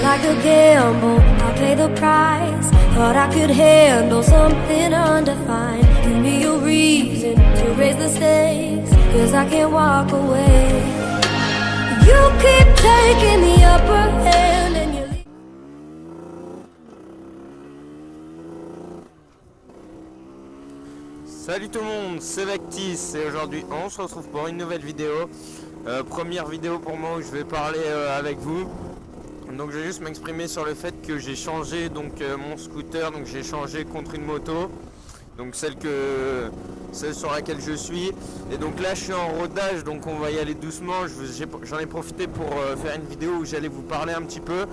Like a gamble, I pay the price. Thought I could handle something undefined. Give me a reason to raise the stakes, 'cause I can't walk away. You keep taking the upper hand and you leave. Salut tout le monde, c'est Vectis et aujourd'hui on se retrouve pour une nouvelle vidéo. Première vidéo pour moi où je vais parler avec vous. Donc je vais juste m'exprimer sur le fait que j'ai changé mon scooter, donc j'ai changé contre une moto, donc celle sur laquelle je suis. Et donc là je suis en rodage, donc on va y aller doucement. J'en ai profité pour faire une vidéo où j'allais vous parler un petit peu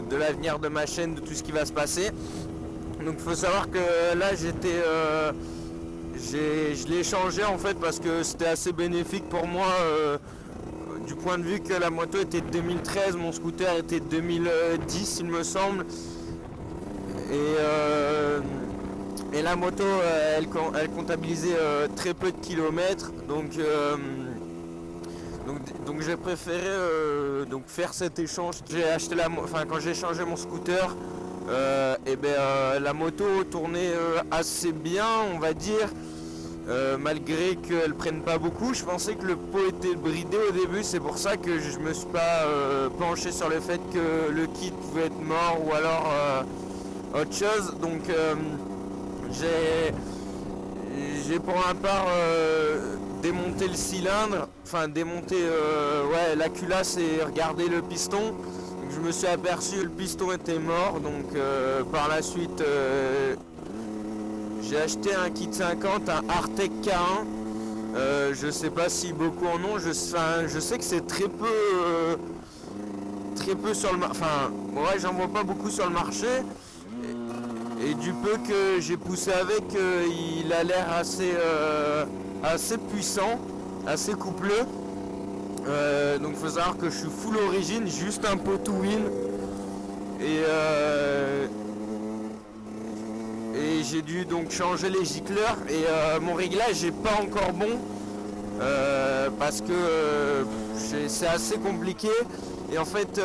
de l'avenir de ma chaîne, de tout ce qui va se passer. Donc il faut savoir que là je l'ai changé en fait parce que c'était assez bénéfique pour moi. Du point de vue que la moto était de 2013, mon scooter était de 2010 il me semble. Et la moto elle comptabilisait très peu de kilomètres. Donc j'ai préféré faire cet échange. J'ai acheté quand j'ai changé mon scooter, la moto tournait assez bien, on va dire. Malgré qu'elle prenne pas beaucoup, je pensais que le pot était bridé au début, c'est pour ça que je me suis pas penché sur le fait que le kit pouvait être mort ou alors autre chose. Donc j'ai pour ma part démonté le cylindre, enfin démonté la culasse et regardé le piston. Donc, je me suis aperçu que le piston était mort, donc par la suite j'ai acheté un kit 50, un Artec K1. Je sais pas si beaucoup en ont. Je sais que c'est très peu sur le marché. Enfin, ouais, j'en vois pas beaucoup sur le marché. Et du peu que j'ai poussé avec, il a l'air assez puissant, assez coupleux. Donc faut savoir que je suis full origine, juste un pot to win. Et j'ai dû donc changer les gicleurs et mon réglage n'est pas encore bon parce que c'est assez compliqué. Et en fait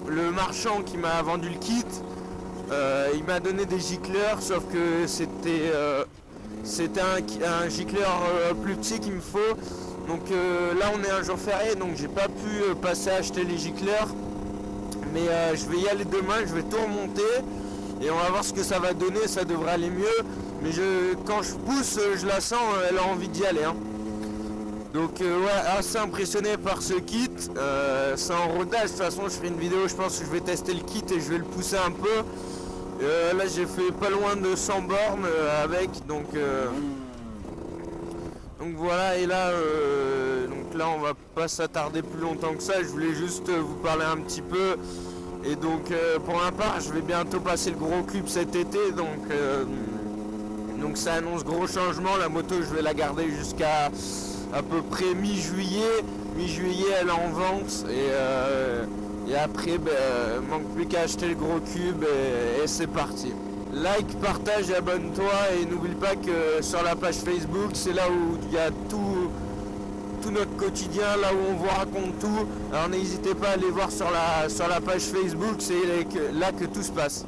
le marchand qui m'a vendu le kit, il m'a donné des gicleurs, sauf que c'était un gicleur plus petit qu'il me faut. Donc là on est un jour férié, donc j'ai pas pu passer à acheter les gicleurs. Mais je vais y aller demain, je vais tout remonter. Et on va voir ce que ça va donner, ça devrait aller mieux. Mais quand je pousse, je la sens, elle a envie d'y aller. Hein. Donc assez impressionné par ce kit. C'est en rodage, de toute façon je ferai une vidéo, je pense que je vais tester le kit et je vais le pousser un peu. Là j'ai fait pas loin de 100 bornes avec. Donc voilà, et là on va pas s'attarder plus longtemps que ça. Je voulais juste vous parler un petit peu. Et donc pour ma part je vais bientôt passer le gros cube cet été, donc ça annonce gros changement. La moto je vais la garder jusqu'à à peu près mi-juillet elle est en vente et après manque plus qu'à acheter le gros cube et c'est parti. Like, partage et abonne-toi et n'oublie pas que sur la page Facebook c'est là où il y a tout notre quotidien, là où on vous raconte tout. Alors n'hésitez pas à aller voir sur la page Facebook, c'est là que tout se passe.